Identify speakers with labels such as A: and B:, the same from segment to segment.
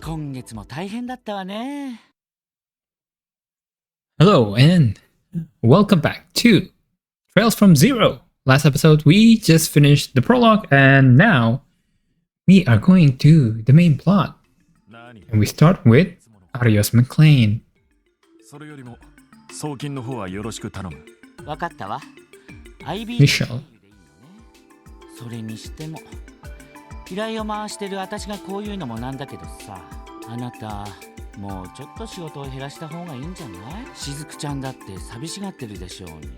A: 今月も大変だったわね。
B: Hello and welcome back to Trails from Zero. Last episode we just finished the prologue and now we are going to the main plot. And we start with Arios McLean.
C: それよりも送金の方はよろしく頼む。
A: わかったわ。IB
B: Michelle.
A: それにしても依頼を回してる私がこういうのもなんだけどさ、あなたもうちょっと仕事を減らした方がいいんじゃない？しずくちゃんだって寂しがってるでしょうに。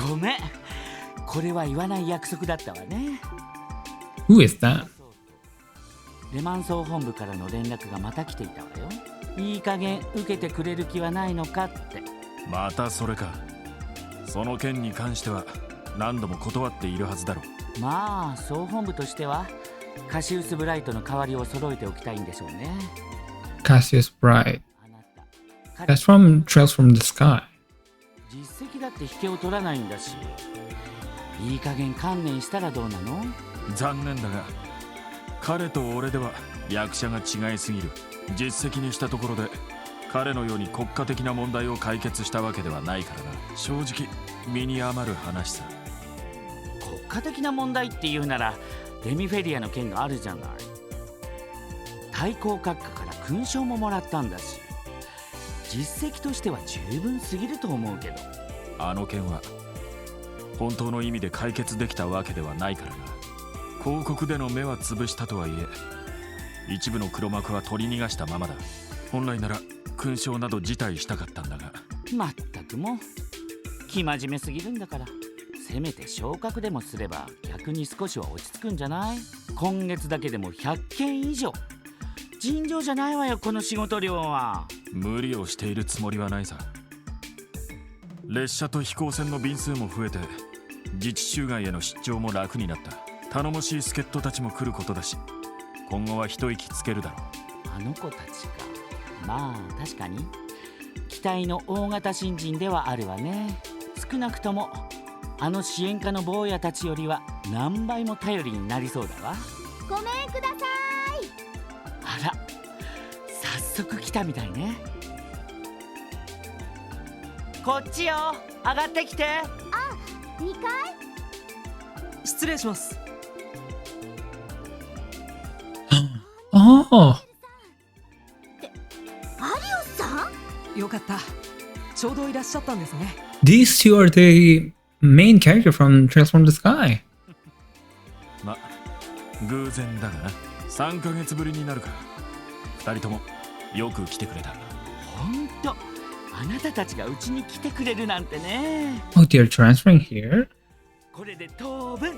A: ごめん、これは言わない約束だったわね。
B: Who is that?
A: レマン総本部からの連絡がまた来ていたわよ。いい加減受けてくれる気はないのかって。
C: またそれか。その件に関しては何度も断っているはずだろう。
A: まあ総本部としてはカシウスブライトの代わりを揃えておきたいんでしょうね。
B: Cassius Bright.
A: あなた
B: That's from Trails from the Sky.
A: 実績だって引けを取らないんだし、いい加減観念したらどうなの？
C: 残念だが彼と俺では役者が違いすぎる。実績にしたところで彼のように国家的な問題を解決したわけではないからな。正直身に余る話さ。
A: 国家的な問題っていうならレミフェリアの件があるじゃない。対抗閣下から勲章ももらったんだし、実績としては十分すぎると思うけど。
C: あの件は本当の意味で解決できたわけではないからな。広告での目は潰したとはいえ一部の黒幕は取り逃がしたままだ。本来なら勲章など辞退したかったんだが。
A: まったくもう生真面目すぎるんだから、せめて昇格でもすれば逆に少しは落ち着くんじゃない？今月だけでも100件以上。尋常じゃないわよ、この仕事量は。
C: 無理をしているつもりはないさ。列車と飛行船の便数も増えて自治州外への出張も楽になった。頼もしい助っ人たちも来ることだし、今後は一息つけるだろう。
A: あの子たちか。まあ確かに期待の大型新人ではあるわね。少なくともあの支援課の坊やたちよりは何倍も頼りになりそうだわ。
D: ごめんください。
A: あら、早速来たみたいね。こっちよ、上がってきて。
D: あ、2階？
E: 失礼します。
B: Oh,
D: アリオスさん？
E: よかった。ちょうどいらっしゃったんですね。
B: these two are the main character from Trails from the Sky.
C: ま、偶然だがな。3ヶ月ぶりになるか。2人ともよく来てくれた。
A: ほんと、あなたたちがうちに来てくれるなんてね。
B: Oh, they're transferring here?
A: これで当分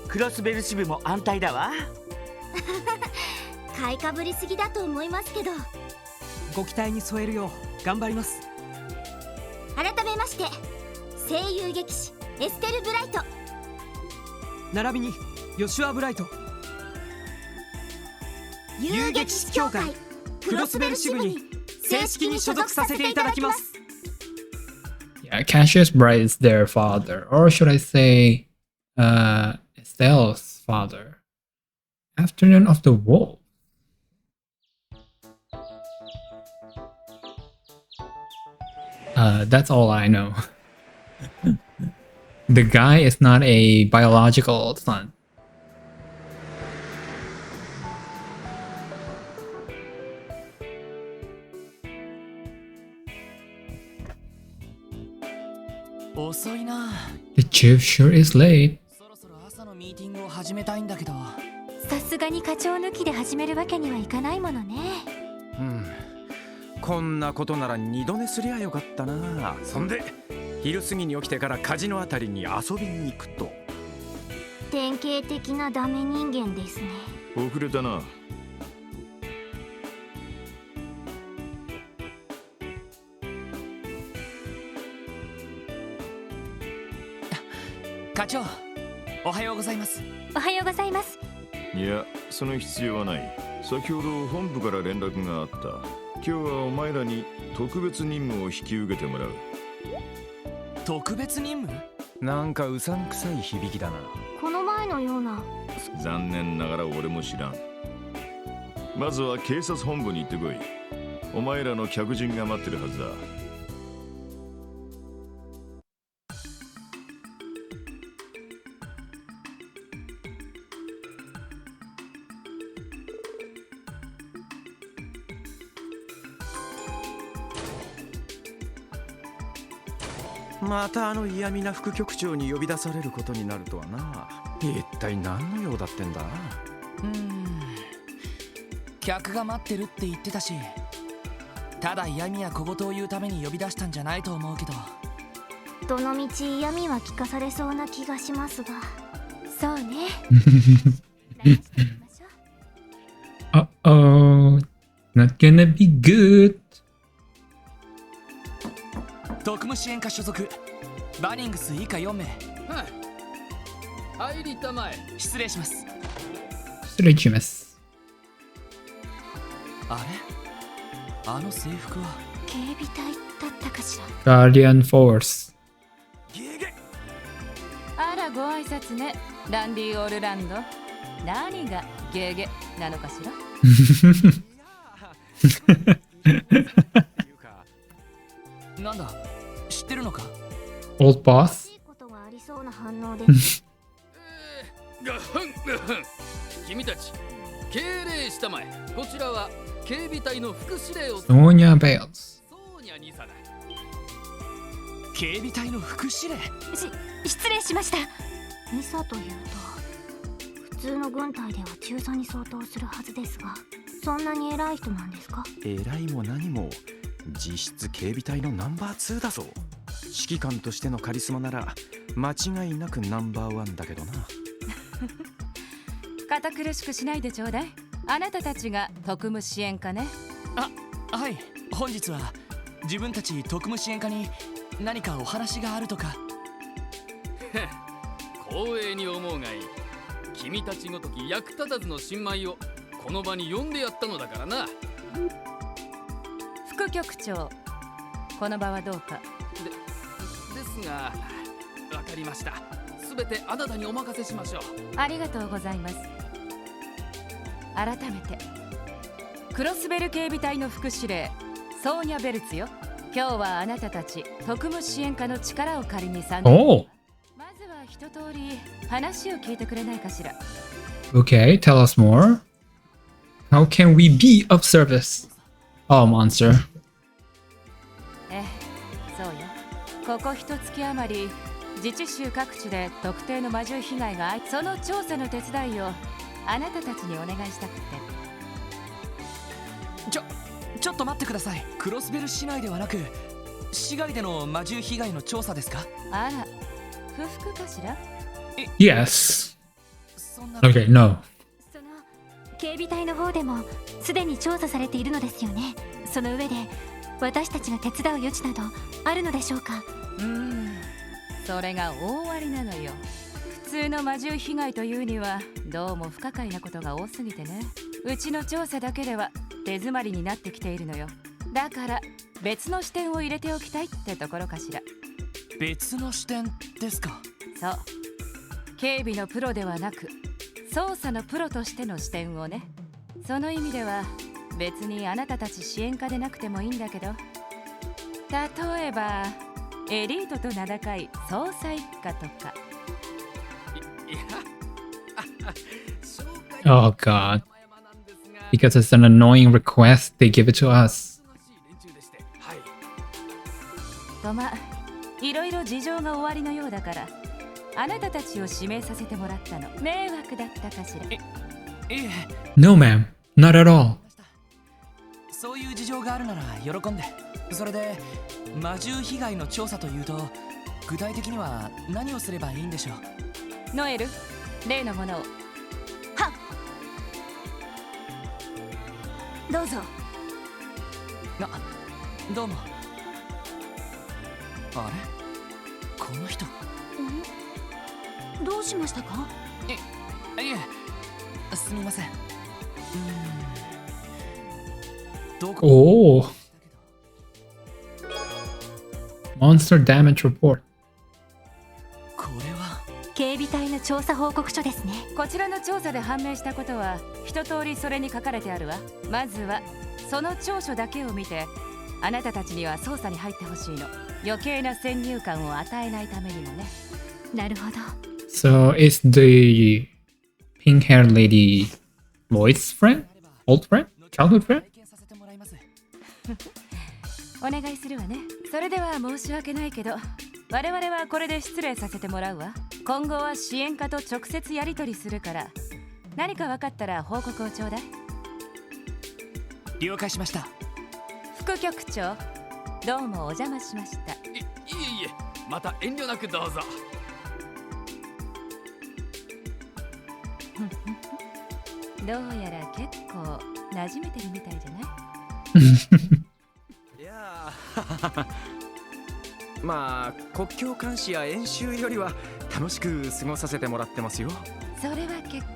A: クロスベル支部も安泰だわ。
D: 買いかぶりすぎだと思いますけど。
E: ご期待に添えるよう頑張ります。
D: 改めまして声優劇士エステル・ブライト、
E: 並びにヨシュア・ブライト、
D: 遊撃士協会
E: クロスベル支部に正式に所属させていただきます。
B: Yeah, Cassius Bright is their father, or should I say, Estelle's father. Afternoon of the Wolf. That's all I know. The guy is not a biological son. The chief sure is late.
F: そろそろ朝のミーティングを始めたいんだけど。
D: さすがに課長抜きで始めるわけにはいかないものね。
G: こんなことなら二度寝すりゃよかったな。そんで昼過ぎに起きてからカジノあたりに遊びに行くと。
D: 典型的なダメ人間ですね。
H: 遅れたな。
F: 課長、おはようございます。
D: おはようございます。
H: いや、その必要はない。先ほど本部から連絡があった。今日はお前らに特別任務を引き受けてもらう。
F: 特別任務？
G: なんかうさんくさい響きだな。
D: この前のような。
H: 残念ながら俺も知らん。まずは警察本部に行ってこい。お前らの客人が待ってるはずだ。
G: またあの嫌味な副局長に呼び出されることになるとはな。一体何の用だってんだ。
F: 客が待ってるって言ってたし、ただ嫌味や小言を言うために呼び出したんじゃないと思うけど。
D: どのみち嫌味は聞かされそうな気がしますが。そうね。
B: Uh-oh. Not gonna be good.
F: 特務支援課所属バニングス以下4名。
I: 入りたまえ。
F: 失礼します。
B: 失礼します。
F: あれ、あの制服は
D: 警備隊だったかしら。
B: Guardian Force。
J: あら、ご挨拶ね、ランディ・オールランド。何がゲゲなのかしら。
F: なんだ、知ってるのか。
B: Old boss。
D: いいことがありそうな反応で。
I: 君たち敬礼したまえ。こちらは警備隊の副司令を。
B: Sonya Bales。
I: ソーニャニサだ。
F: 警備隊の副司令。
D: 失礼しました。ニサというと普通の軍隊では中佐に相当するはずですが、そんなに偉い人なんですか？
G: 偉いも何も実質警備隊のナンバー2だぞ。指揮官としてのカリスマなら間違いなくナンバー1だけどな。
J: 堅苦しくしないでちょうだい。あなたたちが特務支援課ね。
F: はい、本日は自分たち特務支援課に何かお話があるとか。
I: 光栄に思うがいい。君たちごとき役立たずの新米をこの場に呼んでやったのだからな。
J: 副局長、この場はどうか。
I: ですが、わかりました。すべてあなたにお任せしましょう。
J: ありがとうございます。改めてクロスベル警備隊の副司令ソーニャ・ベルツよ。今日はあなたたち特務支援課の力を借りに参加。
B: Oh.
J: まずは一通り話を聞いてくれないかしら。
B: Okay, tell us more. How can we be of service? Oh, monster.
J: そうよ。ここ一月余り自治州各地で特定の魔獣被害がその調査の手伝いをあなたたちにお願いしたくて。
F: ちょっと待ってください。クロスベル市内ではなく市外での魔獣被害の調査ですか？
J: あら、不服かしら？
B: Yes.
F: そんな
B: Okay, no.
D: その警備隊の方でもすでに調査されているのですよね。その上で私たちが手伝う余地などあるのでしょうか？
J: それが大ありなのよ。普通の魔獣被害というにはどうも不可解なことが多すぎてね。うちの調査だけでは手詰まりになってきているのよ。だから別の視点を入れておきたいってところかしら。
F: 別の視点ですか？
J: そう、警備のプロではなく捜査のプロとしての視点をね。その意味では別にあなたたち支援課でなくてもいいんだけど、例えばエリートと名高い捜査一課とか。
B: Oh god. Because it's an annoying request, they give it to us.
J: とま、いろいろ事情が終わりのようだからあなたたちを指名させてもらったの。迷惑だったかしら？No,
B: ma'am. Not at all.
F: そういう事情があるなら喜んで。それで魔獣被害の調査というと具体的には何をすればいいんでしょう？
J: ノエル、例のものを。
D: どうぞ。
F: どうも。あれ、この人。
D: どうしましたか？
F: いえ、すみません。どこ？
B: Oh. Monster damage report.
F: これは
D: 警備備隊の調査報告書ですね。
J: こちらの調査で判明したことは一通りそれに書かれてあるわ。まずはその調書だけを見て、あなたたちには捜査に入ってほしいの。余計な先入観を与えないためにもね。
D: なるほど。
B: So is the pink-haired lady Lloyd's friend? Old friend? Childhood friend?
J: お願いするわね。それでは申し訳ないけど、我々はこれで失礼させてもらうわ。今後は支援課と直接やり取りするから、何か分かったら報告をちょうだい。
F: 了解しました。
J: 副局長、どうもお邪魔しました。
I: いえいえ、また遠慮なくどうぞ。
J: どうやら結構馴染めてるみたいじゃない？
G: いやまあ国境監視や演習よりは楽しく過ごさせてもらってますよ。
J: それは結構。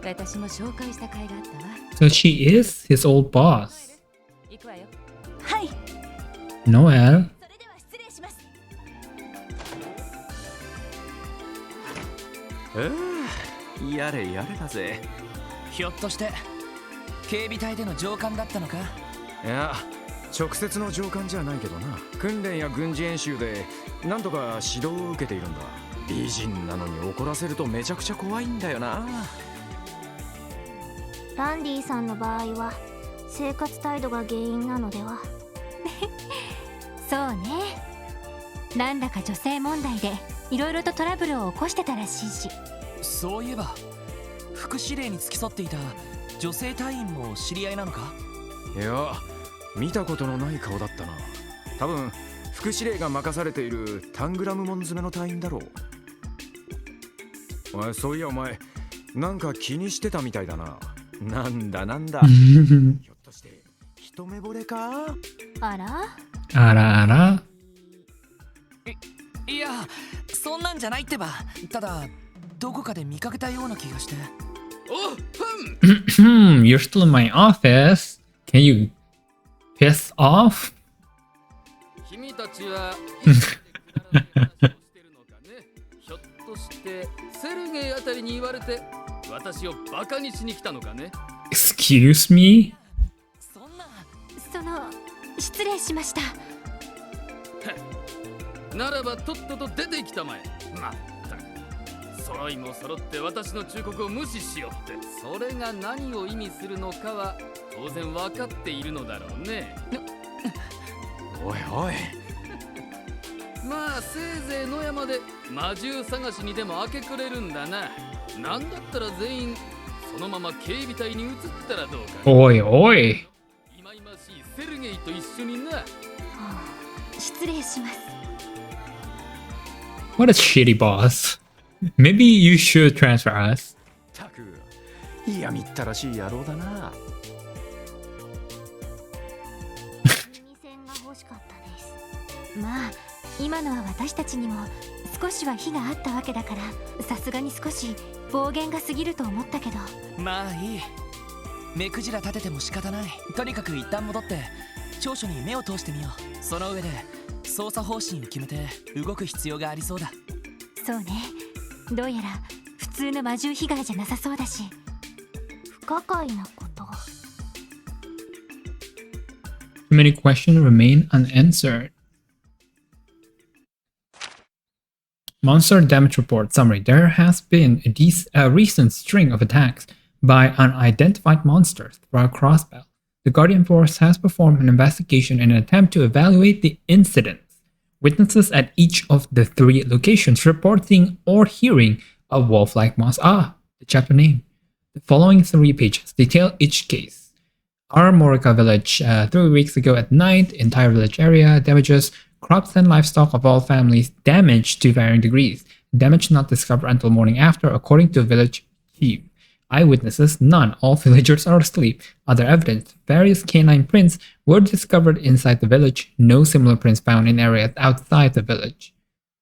J: 私も紹介した甲斐があったわ。
B: So she is his old boss.
J: 行くわよ。
D: はい。
B: Noel.
D: それでは失礼します。
G: やれやれだぜ。
F: ひょっとして警備隊での上官だったのか？
G: いや直接の上官じゃないけどな。訓練や軍事演習で何とか指導を受けているんだ。美人なのに怒らせるとめちゃくちゃ怖いんだよな。
D: ランディさんの場合は生活態度が原因なのでは。そうね。なんだか女性問題でいろいろとトラブルを起こしてたらしいし。
F: そういえば副司令に付き添っていた女性隊員も知り合いなのか？
G: いや見たことのない顔だったな。多分副司令が任されているタングラム門詰めの隊員だろう。そういやお前なんか気にしてたみたいだな。なんだひょっとして一目惚れか？
D: あら？
B: あらあら。
F: いやそんなんじゃないってば。ただどこかで見かけたような気がして。
I: おっ
B: You're still in my office. Can you piss off?
I: 君たちは今までくだらない話をしてるのかね。ひょっとしてセルゲイあたりに言われて私をバカにしに来たのかね。
B: Excuse me?
F: そんな。
D: その失礼しました。
I: ならばとっとと出てきたまえ。まったく揃いも揃って私の忠告を無視しよって。それが何を意味するのかは当然分かっているのだろうね。
G: おいおい。
I: まあせいぜい野山で魔獣探しにでも明け暮れるんだな。なんだったら全員そのまま警備隊に移ったらどうか。
B: おいおい。
I: いまいましいセルゲイと一緒にな。
D: 失礼します。
B: What a shitty boss. Maybe you should transfer us.
G: たく嫌みったらしい野郎だな。
D: 耳栓が欲しかったです。まあ今のは私たちにも少しは非があったわけだから、さすがに少し暴言が過ぎると思ったけど。
F: まあいい。目くじら立てても仕方ない。とにかく一旦戻って調書に目を通してみよう。その上で捜査方針を決めて動く必要がありそうだ。
D: そうね。どうやら普通の魔獣被害じゃなさそうだし。不可解なこと。
B: Many questions remain unanswered. Monster damage report summary. There has been a recent string of attacks by unidentified monsters throughout Crossbell. The Guardian Force has performed an investigation in an attempt to evaluate the incidents. Witnesses at each of the 3 locations report seeing or hearing a wolf-like monster. The chapter name. The following 3 pages detail each case. Armorica village, 3 weeks ago at night, entire village area, damages, crops and livestock of all families damaged to varying degrees. Damage not discovered until morning after, according to village chief. Eyewitnesses, none. All villagers are asleep. Other evidence, various canine prints were discovered inside the village. No similar prints found in areas outside the village.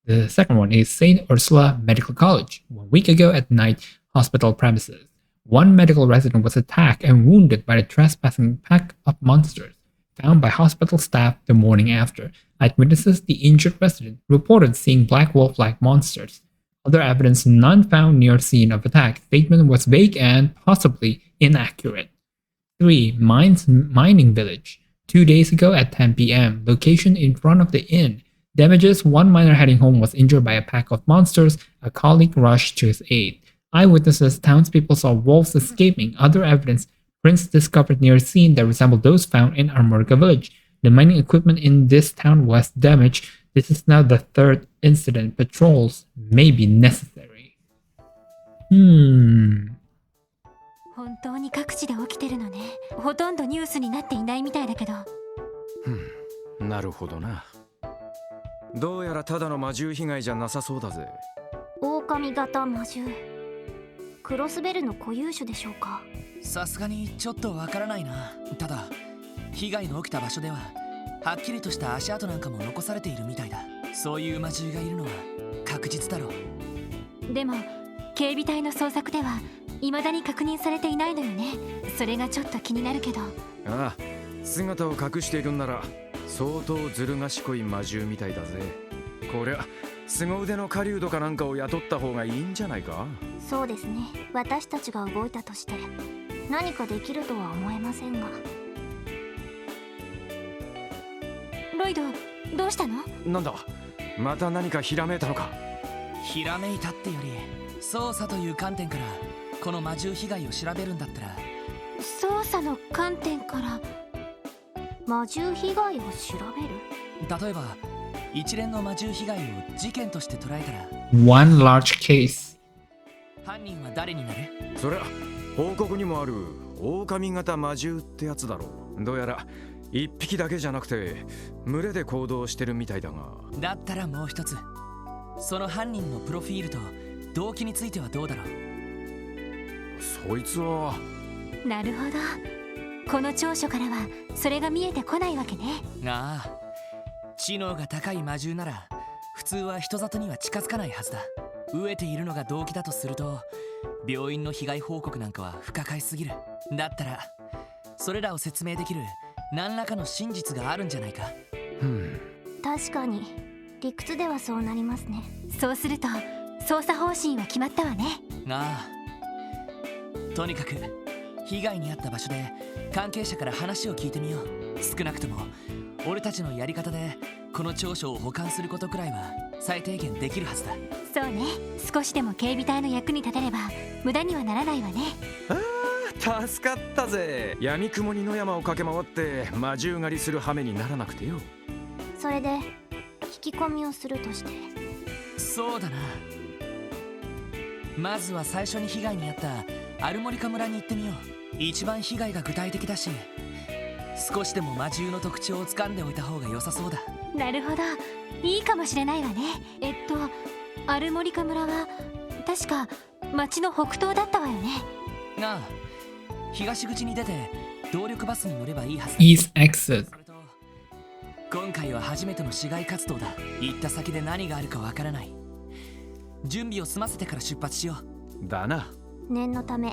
B: The second one is St. Ursula Medical College. 1 week ago at night, hospital premises. 1 medical resident was attacked and wounded by a trespassing pack of monsters, found by hospital staff the morning after. Eyewitnesses, the injured resident, reported seeing black wolf-like monsters. Other evidence none found near scene of attack. Statement was vague and possibly inaccurate. 3. Mining village. 2 days ago at 10 p.m. Location in front of the inn. Damages: one miner heading home was injured by a pack of monsters. A colleague rushed to his aid. Eyewitnesses: townspeople saw wolves escaping. Other evidence: prints discovered near scene that resembled those found in Armorica village. The mining equipment in this town was damaged. This is now the third incident. Patrols may be necessary.
D: 本当に各地で起きてるのね。ほとんどニュースになっていないみたいだけど。
G: なるほどな。どうやらただの魔獣被害じゃなさそうだぜ。
D: 狼型魔獣。クロスベルの固有種でしょうか。
F: さすがにちょっとわからないな。ただ被害の起きた場所でははっきりとした足跡なんかも残されているみたいだ。そういう魔獣がいるのは確実だろう。
D: でも警備隊の捜索では未だに確認されていないのよね。それがちょっと気になるけど。
G: ああ、姿を隠しているんなら相当ずる賢い魔獣みたいだぜ。こりゃ凄腕の狩人かなんかを雇った方がいいんじゃないか。
D: そうですね。私たちが動いたとして何かできるとは思えませんが。ロイド、どうしたの？
G: なんだ、また何かひらめいたのか。
F: ひらめいたってより捜査という観点からこの魔獣被害を調べるんだったら。
D: 捜査の観点から魔獣被害を調べる？
F: 例えば一連の魔獣被害を事件として捉えたら
B: One large case.
F: 犯人は誰になる？
G: そりゃ報告にもある狼型魔獣ってやつだろう。どうやら一匹だけじゃなくて群れで行動してるみたいだが。
F: だったらもう一つ、その犯人のプロフィールと動機についてはどうだろう。
G: そいつは。
D: なるほど。この調書からはそれが見えてこないわけね。
F: ああ、知能が高い魔獣なら普通は人里には近づかないはずだ。飢えているのが動機だとすると病院の被害報告なんかは不可解すぎる。だったらそれらを説明できる何らかの真実があるんじゃないか。
D: 確かに理屈ではそうなりますね。そうすると捜査方針は決まったわね。
F: ああ、とにかく被害に遭った場所で関係者から話を聞いてみよう。少なくとも俺たちのやり方でこの調書を保管することくらいは最低限できるはずだ。
D: そうね。少しでも警備隊の役に立てれば無駄にはならないわね。
G: 助かったぜ。闇雲に野山を駆け回って魔獣狩りする羽目にならなくてよ。
D: それで聞き込みをするとして。
F: そうだな。まずは最初に被害に遭ったアルモリカ村に行ってみよう。一番被害が具体的だし少しでも魔獣の特徴をつかんでおいた方が良さそうだ。
D: なるほど、いいかもしれないわね。アルモリカ村は確か町の北東だったわよね。
F: ああ、東口に出て動力バスに乗ればいいはずだ。
B: East exit.
F: 今回は初めての市街活動だ。行った先で何があるかわからない。準備を済ませてから出発しよ
G: う。だな。
D: 念のため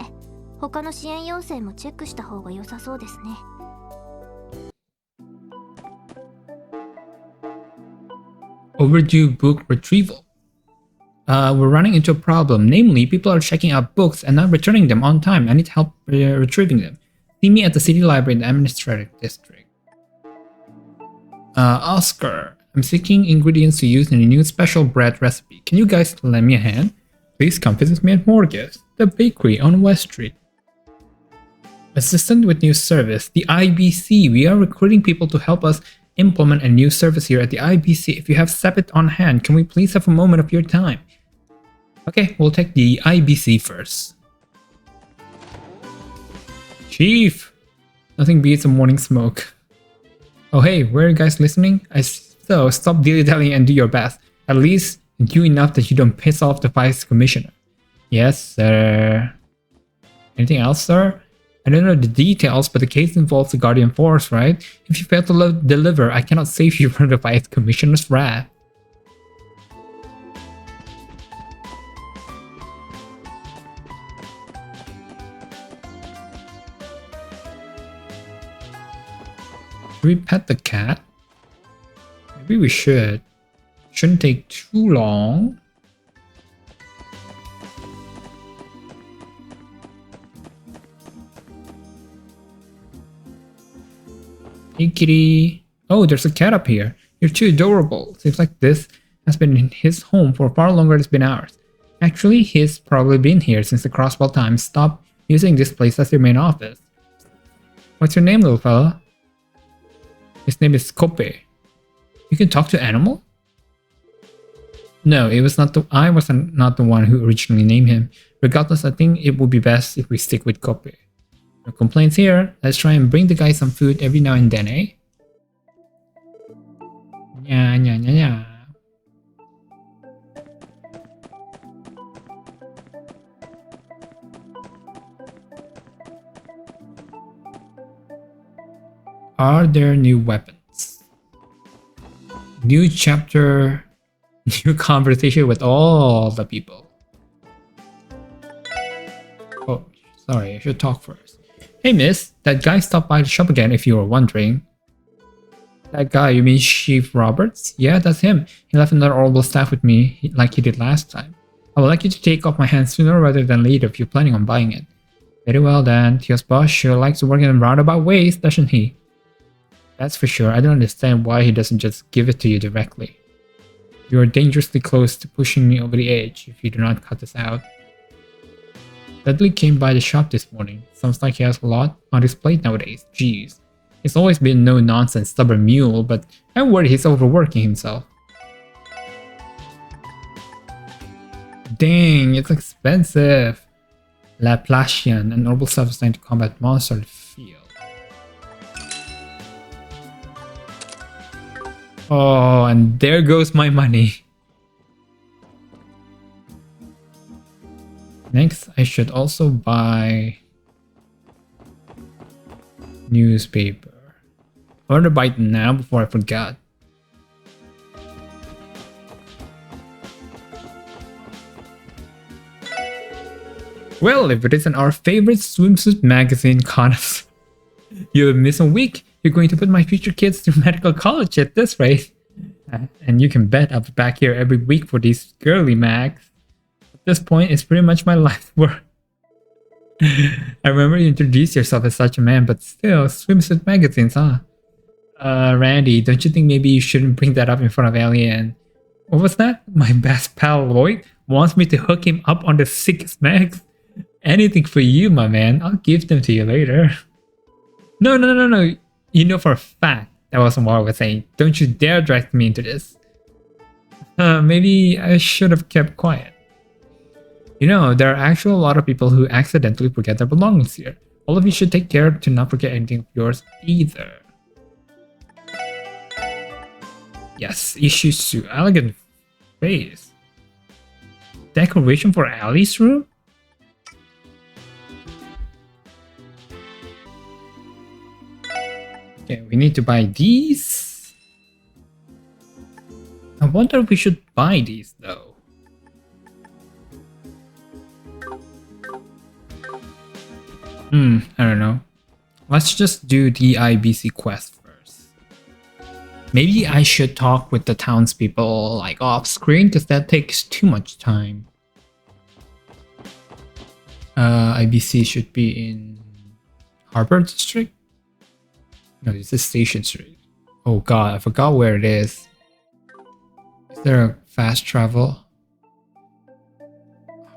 D: 他の支援要請もチェックした方が良さそうですね。
B: Overdue book retrieval. We're running into a problem. Namely, people are checking out books and not returning them on time. I need help retrieving them. See me at the city library in the administrative district. Oscar, I'm seeking ingredients to use in a new special bread recipe. Can you guys lend me a hand? Please come visit me at Morgus, the bakery on West Street. Assistant with new service, the IBC. We are recruiting people to help us implement a new service here at the IBC. If you have Sepit on hand, can we please have a moment of your time? Okay, we'll take the IBC first. Chief! Nothing beats a morning smoke. Oh hey, were you guys listening? So stop dilly-dallying and do your best. At least do enough that you don't piss off the vice commissioner. Yes, sir. Anything else, sir? I don't know the details, but the case involves the Guardian Force, right? If you fail to deliver, I cannot save you from the vice commissioner's wrath. Should we pet the cat? Maybe we should. Shouldn't take too long. Hey kitty. Oh, there's a cat up here. You're too adorable. Seems like this has been in his home for far longer than it's been ours. Actually, he's probably been here since the Crossbell times stopped using this place as their main office. What's your name, little fella? His name is Kope. You can talk to animal? No, it was not I was not the one who originally named him. Regardless, I think it would be best if we stick with Kope. No complaints here. Let's try and bring the guy some food every now and then, eh? Yeah, yeah, yeah, yeah. Are there new weapons? New chapter, new conversation with all the people. Oh, sorry, I should talk first. Hey miss, that guy stopped by the shop again if you were wondering. That guy, you mean Chief Roberts? Yeah, that's him. He left another orbital staff with me like he did last time. I would like you to take off my hands sooner rather than later if you're planning on buying it. Very well then, Tio's boss sure likes to work in roundabout ways, doesn't he? That's for sure. I don't understand why he doesn't just give it to you directly. You are dangerously close to pushing me over the edge if you do not cut this out. Dudley came by the shop this morning. Sounds like he has a lot on his plate nowadays. Jeez. He's always been no-nonsense stubborn mule, but I'm worried he's overworking himself. Dang, it's expensive. Laplacian, an orbital staff designed to combat monsters in the field. Oh, and there goes my money. Next, I should also buy newspaper. I want to buy it now before I forgot. Well, if it isn't our favorite swimsuit magazine, Connors, you have missed a week. You're going to put my future kids through medical college at this rate. And you can bet I'll be back here every week for these girly mags. At this point, it's pretty much my life's work. I remember you introduced yourself as such a man, but still, swimsuit magazines, huh? Randy, don't you think maybe you shouldn't bring that up in front of Elie and... What was that? My best pal Lloyd wants me to hook him up on the sickest mags? Anything for you, my man. I'll give them to you later. No. You know for a fact that wasn't what I was saying. Don't you dare drag me into this. Maybe I should have kept quiet. You know, there are actually a lot of people who accidentally forget their belongings here. All of you should take care to not forget anything of yours either. Yes, Ishizu, elegant face. Decoration for Allie's room? Okay, we need to buy these. I wonder if we should buy these though. I don't know. Let's just do the IBC quest first. Maybe I should talk with the townspeople like off screen because that takes too much time. IBC should be in Harbor District? No, this is Station Street. Oh god, I forgot where it is. Is there a fast travel?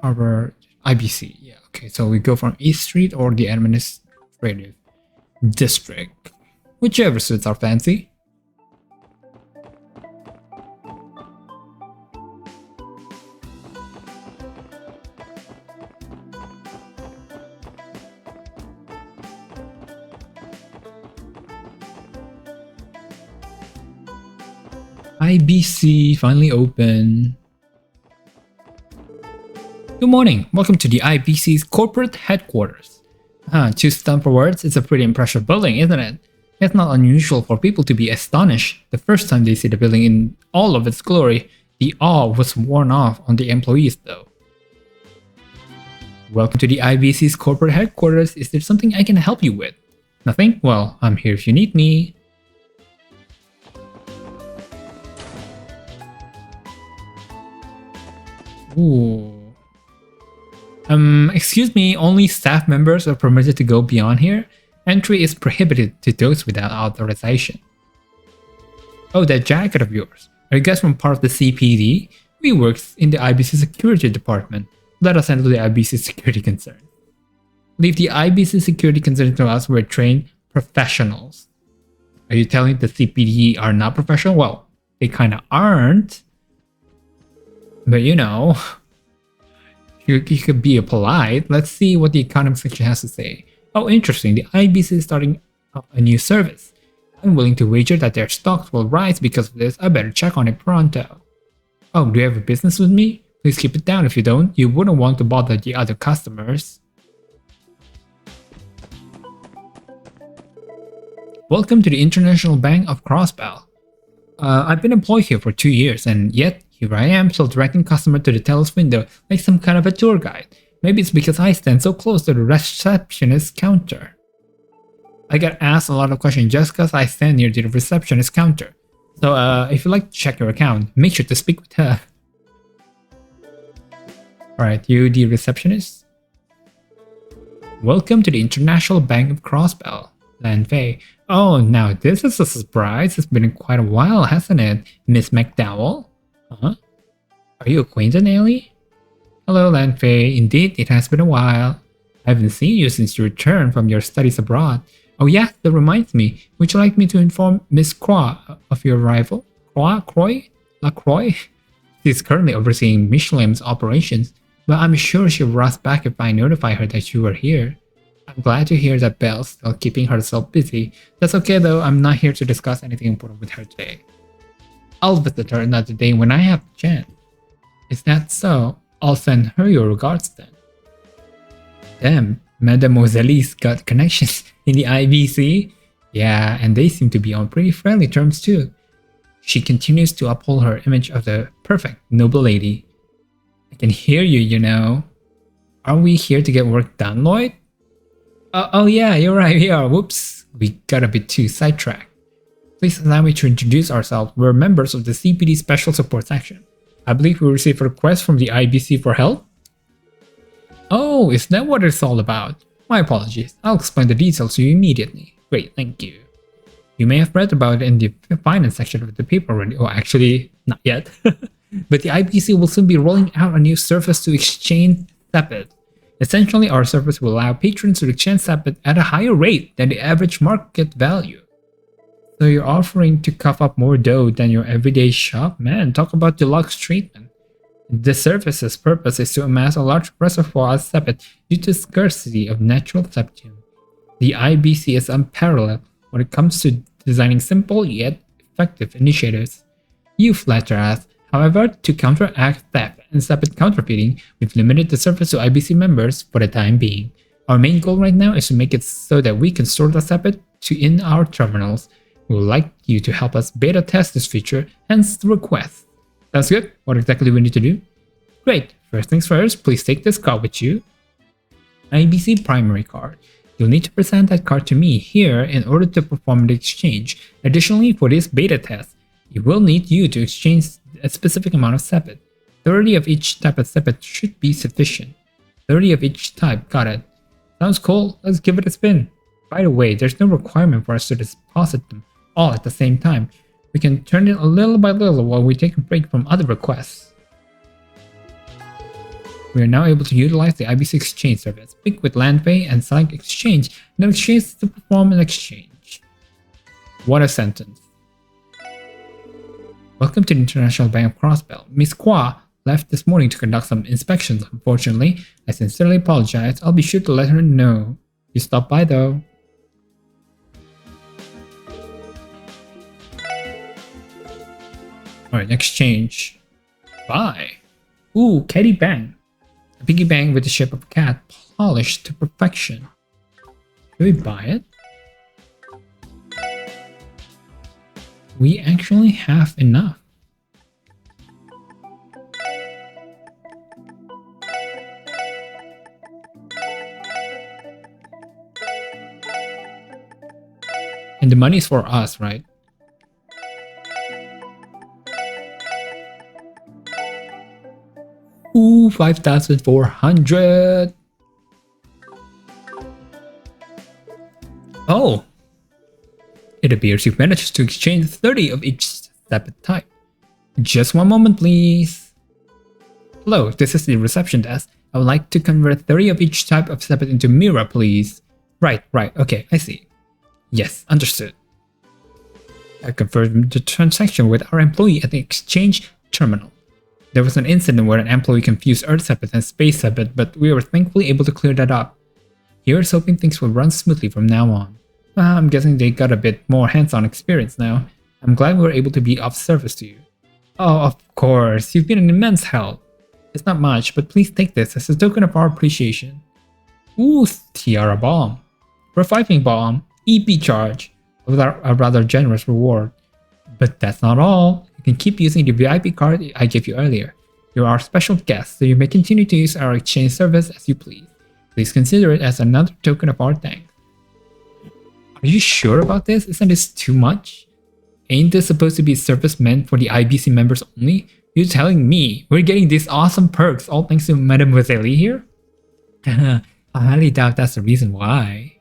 B: Harbor IBC, yeah. Okay, so we go from East Street or the administrative district. Whichever suits our fancy. IBC finally open. Good morning, welcome to the IBC's corporate headquarters. Too stumped for words, it's a pretty impressive building, isn't it? It's not unusual for people to be astonished the first time they see the building in all of its glory. The awe was worn off on the employees though. Welcome to the IBC's corporate headquarters. Is there something I can help you with? Nothing? Well, I'm here if you need me. Ooh. Excuse me, only staff members are permitted to go beyond here? Entry is prohibited to those without authorization. Oh, that jacket of yours. Are you guys from part of the CPD? We work in the IBC security department. Let us handle the IBC security concerns. Leave the IBC security concerns to us. We're trained professionals. Are you telling the CPD are not professional? Well, they kinda aren't. But you know, you could be polite. Let's see what the economic section has to say. Oh, interesting. The IBC is starting up a new service. I'm willing to wager that their stocks will rise because of this. I better check on it pronto. Oh, do you have a business with me? Please keep it down. If you don't, you wouldn't want to bother the other customers. Welcome to the International Bank of Crossbell. I've been employed here for 2 years, and yet here I am still directing customers to the teller's window like some kind of a tour guide. Maybe it's because I stand so close to the receptionist's counter. I get asked a lot of questions just because I stand near the receptionist's counter. So if you'd like to check your account, make sure to speak with her. Alright, you the receptionist? Welcome to the International Bank of Crossbell, Lan Fei. Oh, now this is a surprise. It's been quite a while, hasn't it, Miss McDowell? Huh? Are you acquainted, Elie? Hello, Lan Fei. Indeed, it has been a while. I haven't seen you since you returned from your studies abroad. Oh yeah, that reminds me. Would you like me to inform Miss Croix of your arrival? Croix? LaCroix? She's currently overseeing Michelin's operations, but I'm sure she'll rush back if I notify her that you are here. I'm glad to hear that Belle's still keeping herself busy. That's okay though, I'm not here to discuss anything important with her today. I'll visit her another day when I have the chance. Is that so? I'll send her your regards then. Damn, Mademoiselle's got connections in the IBC? Yeah, and they seem to be on pretty friendly terms too. She continues to uphold her image of the perfect, noble lady. I can hear you, you know. Are we here to get work done, Lloyd? Oh yeah, you're right, we are. Whoops, we got a bit too sidetracked. Please allow me to introduce ourselves. We're members of the CPD Special Support Section. I believe we received a request from the IBC for help. Oh, is that what it's all about? My apologies, I'll explain the details to you immediately. Great, thank you. You may have read about it in the finance section of the paper already. Oh, actually, not yet. But the IBC will soon be rolling out a new service to exchange SEPID. Essentially, our service will allow patrons to exchange SEPID at a higher rate than the average market value. So you're offering to cough up more dough than your everyday shop? Man, talk about deluxe treatment. The service's purpose is to amass a large reservoir of SEPID due to scarcity of natural septium. The IBC is unparalleled when it comes to designing simple yet effective initiatives. You flatter us. However, to counteract theft and SEPID counterfeiting, we've limited the service to IBC members for the time being. Our main goal right now is to make it so that we can store the SEPID in our terminals. We would like you to help us beta test this feature, hence the request. Sounds good? What exactly do we need to do? Great, first things first, please take this card with you. IBC primary card. You'll need to present that card to me here in order to perform the exchange. Additionally, for this beta test, it will need you to exchange a specific amount of SEPID. 30 of each type of SEPID should be sufficient. 30 of each type, got it. Sounds cool, let's give it a spin. By the way, there's no requirement for us to deposit them all at the same time. We can turn it a little by little while we take a break from other requests. We are now able to utilize the IBC exchange service. Speak with Lan Fei and select exchange, and then exchange to perform an exchange. What a sentence. Welcome to the International Bank of Crossbell. Miss Kwa left this morning to conduct some inspections. Unfortunately, I sincerely apologize. I'll be sure to let her know. You stop by though. Alright, exchange. Buy. Ooh, Caddy Bang. A piggy bank with the shape of a cat, polished to perfection. Should we buy it? We actually have enough. And the money's for us, right? Ooh, 5,400. Oh! It appears you've managed to exchange 30 of each separate type. Just one moment, please. Hello, this is the reception desk. I would like to convert 30 of each type of sepet into Mira, please. Right, okay, I see. Yes, understood. I confirmed the transaction with our employee at the exchange terminal. There was an incident where an employee confused Earth sepet and Space sepet, but we were thankfully able to clear that up. Here's hoping things will run smoothly from now on. I'm guessing they got a bit more hands-on experience now. I'm glad we were able to be of service to you. Oh, of course, you've been an immense help. It's not much, but please take this as a token of our appreciation. Ooh, Tiara Bomb. Reviving Bomb, EP charge, a rather generous reward. But that's not all. You can keep using the VIP card I gave you earlier. You're our special guest, so you may continue to use our exchange service as you please. Please consider it as another token of our thanks. Are you sure about this? Isn't this too much? Ain't this supposed to be a service meant for the IBC members only? You're telling me we're getting these awesome perks all thanks to Mademoiselle here? I highly doubt that's the reason why.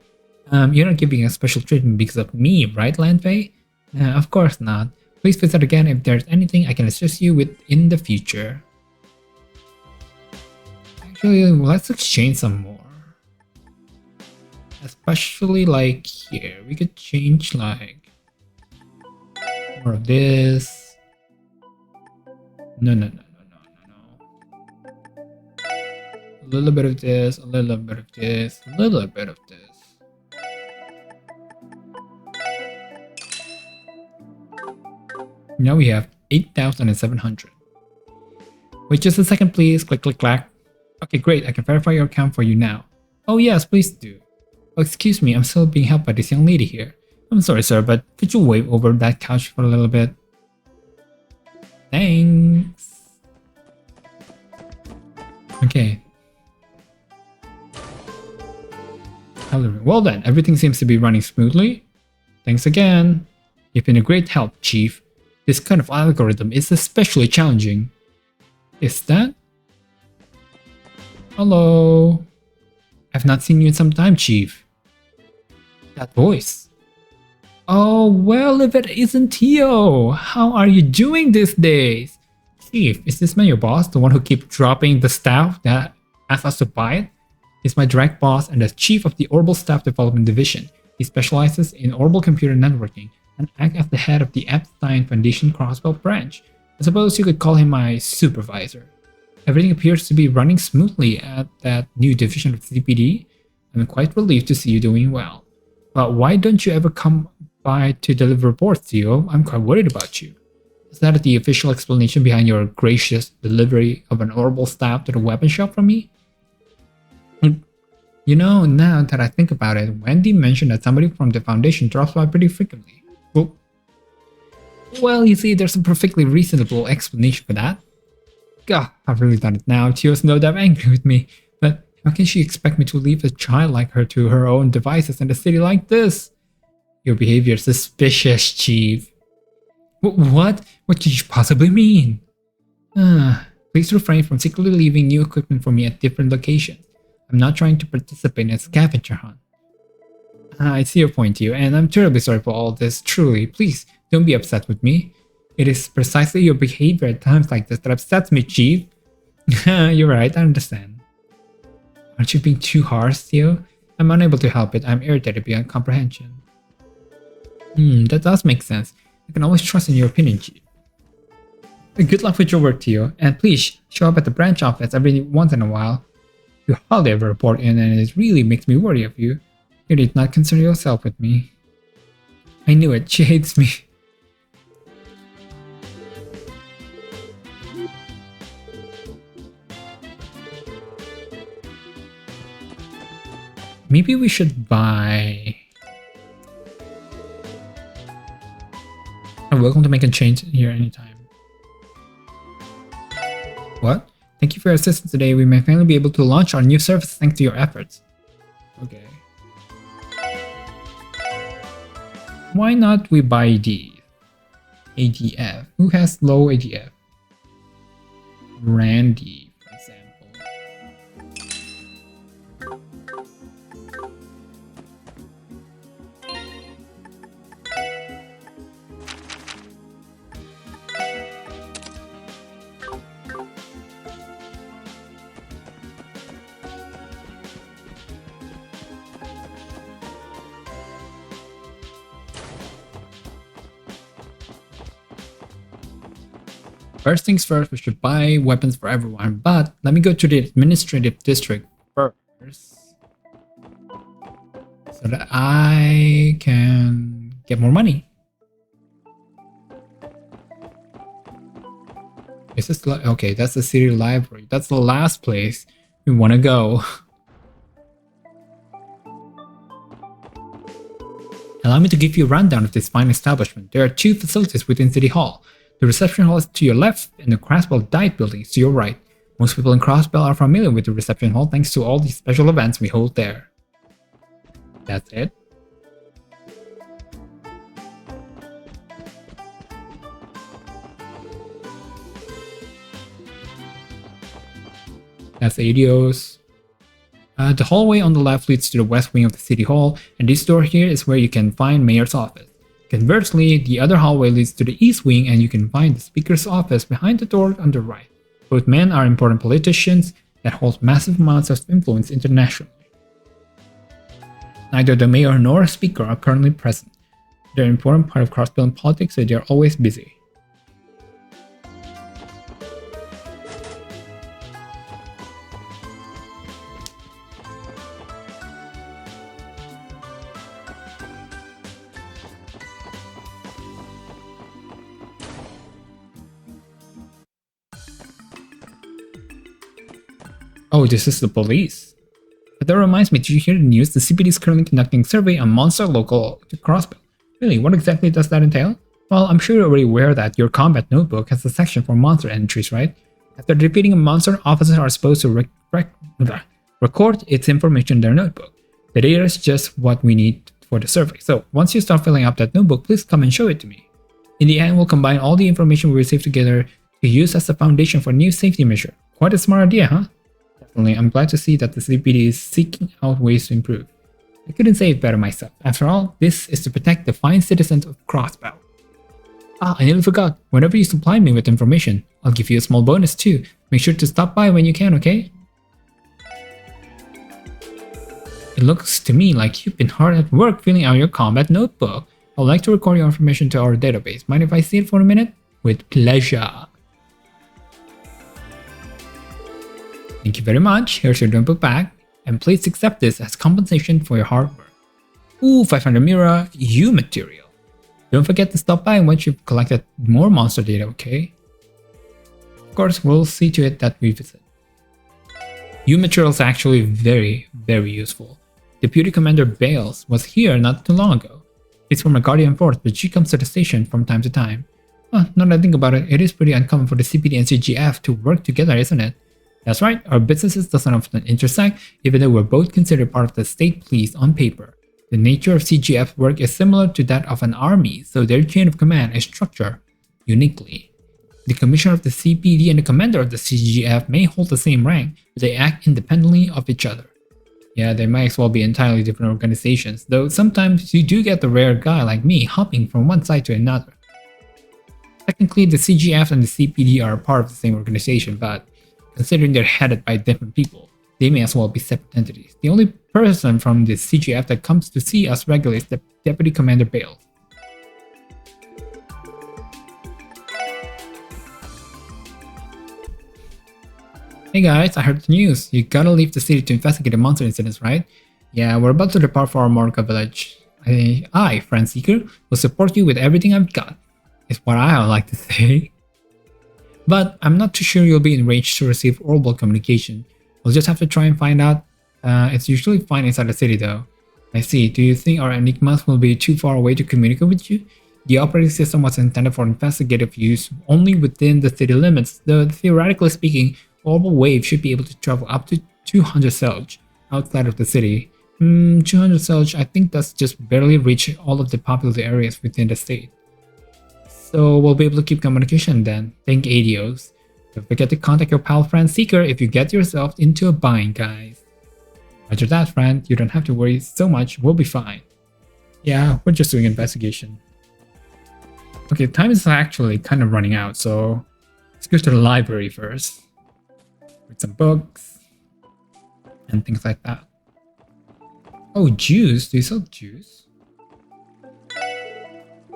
B: You're not giving us special treatment because of me, right, Lanfei? Of course not. Please visit again if there's anything I can assist you with in the future. Actually, let's exchange some more. Especially like here, we could change like more of this. No. A little bit of this, a little bit of this, a little bit of this. Now we have 8,700. Wait just a second, please. Click, click, clack. Okay, great. I can verify your account for you now. Oh yes, please do. Oh, excuse me, I'm still being helped by this young lady here. I'm sorry, sir, but could you wave over that couch for a little bit? Thanks. Okay. Well then, everything seems to be running smoothly. Thanks again. You've been a great help, Chief. This kind of algorithm is especially challenging. Is that? Hello? I've not seen you in some time, Chief. That voice. Oh, well, if it isn't Tio, how are you doing these days? Chief, is this man your boss, the one who keeps dropping the staff that asks us to buy it? He's my direct boss and the chief of the Orbital Staff Development Division. He specializes in orbital computer networking and acts as the head of the Epstein Foundation Crossbell branch. I suppose you could call him my supervisor. Everything appears to be running smoothly at that new division of CPD. I'm quite relieved to see you doing well. But why don't you ever come by to deliver reports, Tio? I'm quite worried about you. Is that the official explanation behind your gracious delivery of an orbital staff to the weapon shop from me? You know, now that I think about it, Wendy mentioned that somebody from the Foundation drops by pretty frequently. Well, you see, there's a perfectly reasonable explanation for that. God, I've really done it now. Tio's no doubt angry with me, but how can she expect me to leave a child like her to her own devices in a city like this? Your behavior is suspicious, Chief. What? What could you possibly mean? Please refrain from secretly leaving new equipment for me at different locations. I'm not trying to participate in a scavenger hunt. I see your point, Tio, and I'm terribly sorry for all this. Truly, please don't be upset with me. It is precisely your behavior at times like this that upsets me, Chief. You're right, I understand. Aren't you being too harsh, Tio? I'm unable to help it. I'm irritated beyond comprehension. That does make sense. I can always trust in your opinion, Chief. Good luck with your work, Tio, and please show up at the branch office every once in a while. You hardly ever report in, and it really makes me worry of you. You did not concern yourself with me. I knew it. She hates me. Maybe we should buy... I'm welcome to make a change here anytime. What? Thank you for your assistance today. We may finally be able to launch our new service thanks to your efforts. Okay. Why not we buy the ADF? Who has low ADF? Randy, for example. First things first, we should buy weapons for everyone, but let me go to the administrative district first so that I can get more money. Is this okay? That's the city library. That's the last place we want to go. Allow me to give you a rundown of this fine establishment. There are two facilities within City Hall. The reception hall is to your left and the Crossbell Dive Building is to your right. Most people in Crossbell are familiar with the reception hall thanks to all the special events we hold there. That's it. That's Adios. The hallway on the left leads to the west wing of the City Hall, and this door here is where you can find Mayor's office. Conversely, the other hallway leads to the east wing and you can find the Speaker's office behind the door on the right. Both men are important politicians that hold massive amounts of influence internationally. Neither the Mayor nor Speaker are currently present. They're an important part of Crossbell politics, so they're always busy. Oh, this is the police. But that reminds me, did you hear the news? The CPD is currently conducting a survey on monster local to Crossbell. Really, what exactly does that entail? Well, I'm sure you're already aware that your combat notebook has a section for monster entries, right? After defeating a monster, officers are supposed to record its information in their notebook. The data is just what we need for the survey. So once you start filling up that notebook, please come and show it to me. In the end, we'll combine all the information we receive together to use as a foundation for a new safety measure. Quite a smart idea, huh? Definitely, I'm glad to see that the CPD is seeking out ways to improve. I couldn't say it better myself. After all, this is to protect the fine citizens of Crossbell. Ah, I nearly forgot. Whenever you supply me with information, I'll give you a small bonus too. Make sure to stop by when you can, okay? It looks to me like you've been hard at work filling out your combat notebook. I would like to record your information to our database. Mind if I see it for a minute? With pleasure. Thank you very much. Here's your notebook back. And please accept this as compensation for your hard work. Ooh, 500 Mira, U material. Don't forget to stop by once you've collected more monster data, okay? Of course, we'll see to it that we visit. U material is actually very useful. Deputy Commander Bales was here not too long ago. She's from a Guardian Force, but she comes to the station from time to time. Well, now that I think about it, it is pretty uncommon for the CPD and CGF to work together, isn't it? That's right, our businesses doesn't often intersect, even though we're both considered part of the state police on paper. The nature of CGF work is similar to that of an army, so their chain of command is structured uniquely. The commissioner of the CPD and the commander of the CGF may hold the same rank, but they act independently of each other. Yeah, they might as well be entirely different organizations, though sometimes you do get the rare guy like me hopping from one side to another. Technically, the CGF and the CPD are part of the same organization, but considering they're headed by different people, they may as well be separate entities. The only person from the CGF that comes to see us regularly is the Deputy Commander Bales. Hey guys, I heard the news. You gotta leave the city to investigate the monster incidents, right? Yeah, we're about to depart for Morka village. I, Friend Seeker, will support you with everything I've got, is what I would like to say. But I'm not too sure you'll be in range to receive oral communication. We'll just have to try and find out. It's usually fine inside the city though. I see. Do you think our enigmas will be too far away to communicate with you? The operating system was intended for investigative use only within the city limits, though theoretically speaking, orbital wave should be able to travel up to 200 Selj outside of the city. 200 Selj, I think that's just barely reach all of the populated areas within the state. So we'll be able to keep communication then. Thank Adios. Don't forget to contact your pal Friend Seeker if you get yourself into a bind, guys. After that, friend, you don't have to worry so much, we'll be fine. Yeah, we're just doing investigation. Okay, time is actually kind of running out, so let's go to the library first. Read some books and things like that. Oh, juice? Do you sell juice?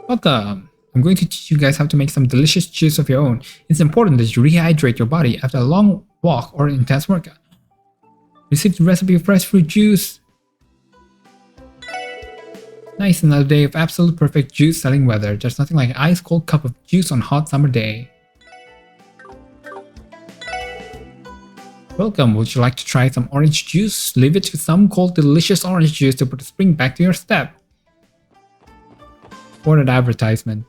B: Welcome! I'm going to teach you guys how to make some delicious juice of your own. It's important that you rehydrate your body after a long walk or intense workout. Receive the recipe of fresh fruit juice. Nice, another day of absolute perfect juice selling weather. There's nothing like an ice cold cup of juice on a hot summer day. Welcome, would you like to try some orange juice? Leave it to some cold delicious orange juice to put the spring back to your step. For an advertisement.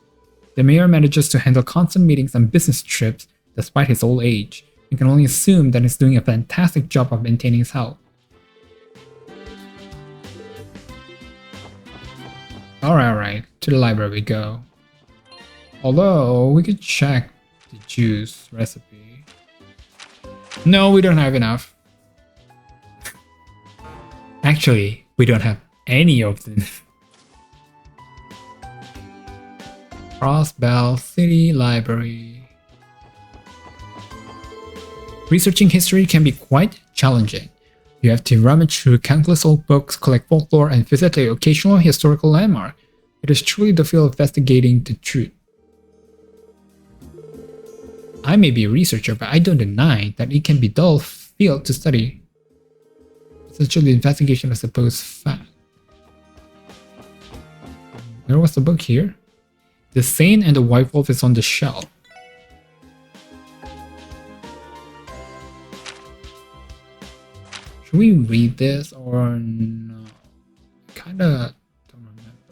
B: The mayor manages to handle constant meetings and business trips despite his old age. You can only assume that he's doing a fantastic job of maintaining his health. Alright, to the library we go. Although, we could check the juice recipe. No, we don't have enough. Actually, we don't have any of them. Crossbell City Library. Researching history can be quite challenging. You have to rummage through countless old books, collect folklore, and visit the occasional historical landmark. It is truly the feel of investigating the truth. I may be a researcher, but I don't deny that it can be a dull field to study. Essentially, investigation is supposed fact. Where was the book here? The Saint and the White Wolf is on the shelf. Should we read this or no? Kinda don't remember.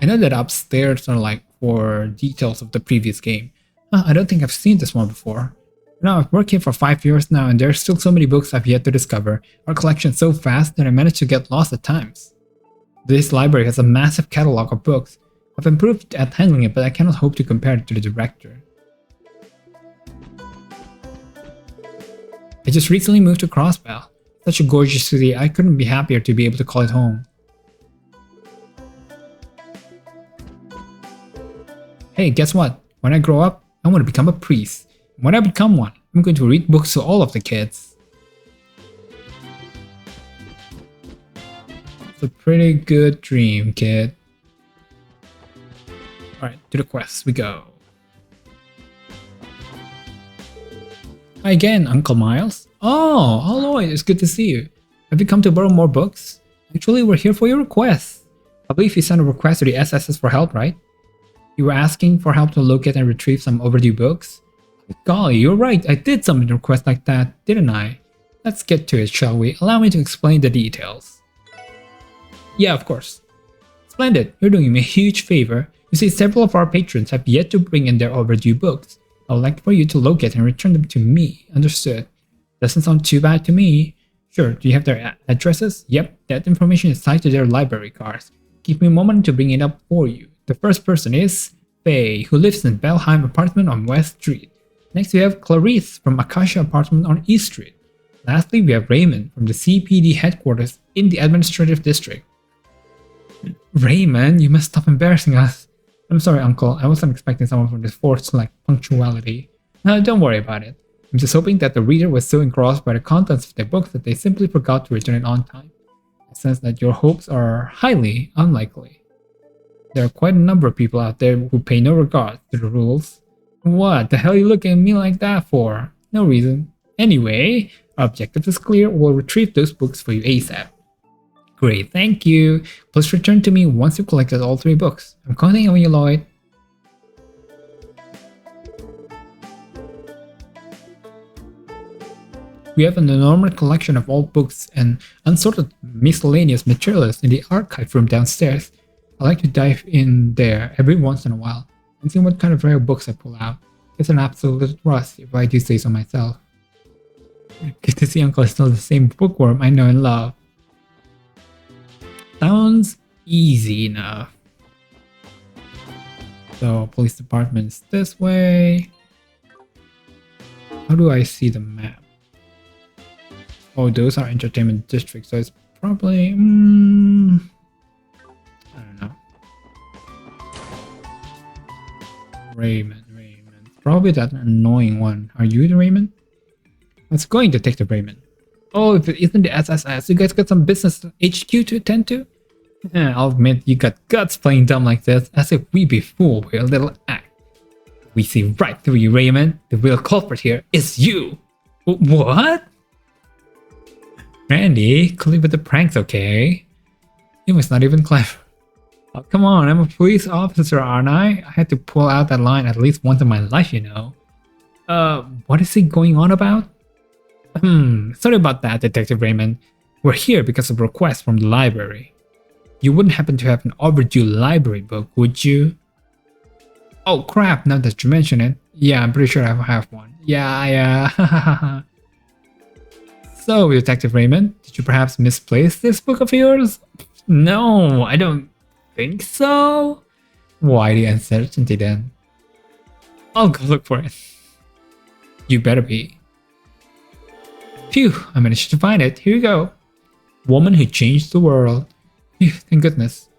B: I know that upstairs are like for details of the previous game. I don't think I've seen this one before. Now I've worked here for 5 years now and there are still so many books I've yet to discover. Our collection's so vast that I manage to get lost at times. This library has a massive catalog of books. I've improved at handling it, but I cannot hope to compare it to the director. I just recently moved to Crossbell. Such a gorgeous city, I couldn't be happier to be able to call it home. Hey, guess what? When I grow up, I want to become a priest. When I become one, I'm going to read books to all of the kids. It's a pretty good dream, kid. Alright, to the quest we go. Hi again, Uncle Miles. Oh, Lloyd, it's good to see you. Have you come to borrow more books? Actually, we're here for your request. I believe you sent a request to the SSS for help, right? You were asking for help to locate and retrieve some overdue books? Golly, you're right, I did submit a request like that, didn't I? Let's get to it, shall we? Allow me to explain the details. Yeah, of course. Splendid, you're doing me a huge favor. You see, several of our patrons have yet to bring in their overdue books. I would like for you to locate and return them to me, understood? Doesn't sound too bad to me. Sure, do you have their addresses? Yep, that information is tied to their library cards. Give me a moment to bring it up for you. The first person is Faye, who lives in Belheim apartment on West Street. Next we have Clarice from Acacia apartment on East Street. Lastly, we have Raymond from the CPD headquarters in the administrative district. Raymond, you must stop embarrassing us. I'm sorry, Uncle, I wasn't expecting someone from this force like punctuality. Don't worry about it. I'm just hoping that the reader was so engrossed by the contents of their books that they simply forgot to return it on time. I sense that your hopes are highly unlikely. There are quite a number of people out there who pay no regard to the rules. What the hell are you looking at me like that for? No reason. Anyway, our objective is clear. We'll retrieve those books for you ASAP. Great, thank you. Please return to me once you've collected all 3 books. I'm counting on you, Lloyd. We have an enormous collection of old books and unsorted miscellaneous materials in the archive room downstairs. I like to dive in there every once in a while and see what kind of rare books I pull out. It's an absolute rust if I do say so myself. Good to see Uncle is still the same bookworm I know and love. Sounds easy enough. So, police department is this way. How do I see the map? Oh, those are entertainment districts, so it's probably... I don't know. Raymond. Probably that annoying one. Are you the Raymond? Let's going to take the Raymond. Oh, if it isn't the SSS, you guys got some business HQ to attend to? I'll admit you got guts playing dumb like this, as if we be fooled by a little act. We see right through you, Raymond. The real culprit here is you. What? Randy, cool with the pranks, okay? It was not even clever. Oh, come on, I'm a police officer, aren't I? I had to pull out that line at least once in my life, you know. What is he going on about? Sorry about that, Detective Raymond. We're here because of a request from the library. You wouldn't happen to have an overdue library book, would you? Oh crap, now that you mention it. Yeah, I'm pretty sure I have one. Yeah. So, Detective Raymond, did you perhaps misplace this book of yours? No, I don't think so. Why the uncertainty then? I'll go look for it. You better be. Phew, I managed to find it. Here you go. Woman who changed the world. Phew, thank goodness.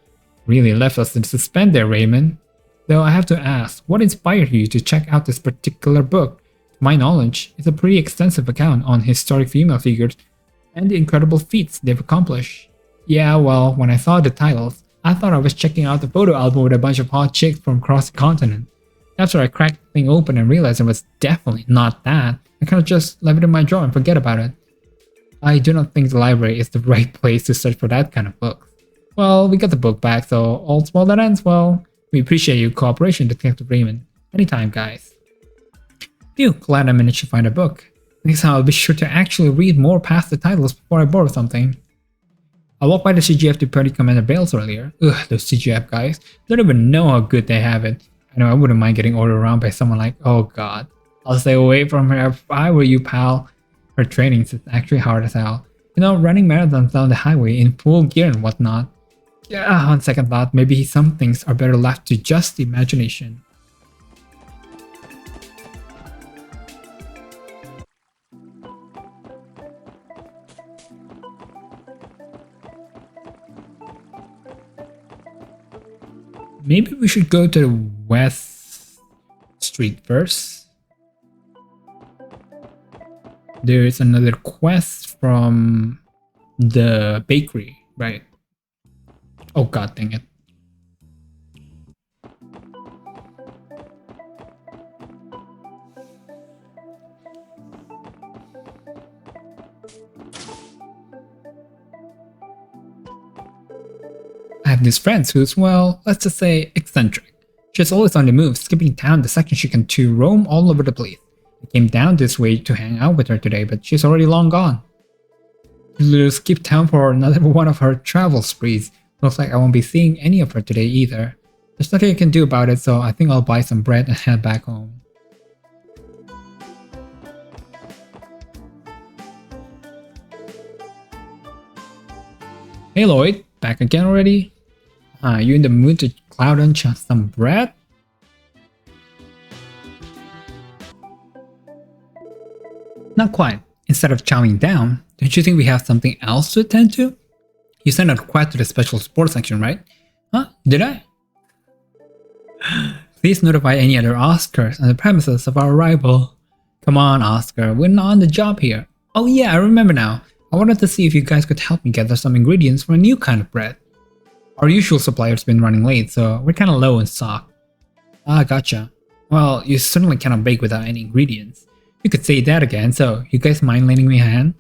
B: Really left us in suspense there, Raymond. Though I have to ask, what inspired you to check out this particular book? To my knowledge, it's a pretty extensive account on historic female figures and the incredible feats they've accomplished. Yeah, well, when I saw the titles, I thought I was checking out the photo album with a bunch of hot chicks from across the continent. After I cracked the thing open and realized it was definitely not that, I kind of just left it in my drawer and forget about it. I do not think the library is the right place to search for that kind of book. Well, we got the book back, so all small that ends well. We appreciate your cooperation, Detective Raymond. Anytime, guys. Phew, glad I managed to find a book. Next time I'll be sure to actually read more past the titles before I borrow something. I walked by the CGF Deputy Commander Bales earlier. Ugh, those CGF guys. Don't even know how good they have it. I know I wouldn't mind getting ordered around by someone like, oh god. I'll stay away from her if I were you, pal. Her trainings is actually hard as hell. You know, running marathons down the highway in full gear and whatnot. Yeah, on second thought, maybe some things are better left to just the imagination. Maybe we should go to the West Street first. There is another quest from the bakery, right? Oh god dang it. I have this friend who's, well, let's just say eccentric. She's always on the move, skipping town the second she can to roam all over the place. I came down this way to hang out with her today, but she's already long gone. She'll skip town for another one of her travel sprees. Looks like I won't be seeing any of her today either. There's nothing I can do about it, so I think I'll buy some bread and head back home. Hey Lloyd, back again already? You in the mood to cloud on some bread? Not quite. Instead of chowing down, don't you think we have something else to attend to? You sent a request to the special sports section, right? Huh? Did I? Please notify any other Oscars on the premises of our arrival. Come on, Oscar, we're not on the job here. Oh yeah, I remember now. I wanted to see if you guys could help me gather some ingredients for a new kind of bread. Our usual supplier's been running late, so we're kinda low in stock. Ah, gotcha. Well, you certainly cannot bake without any ingredients. You could say that again, so you guys mind lending me a hand?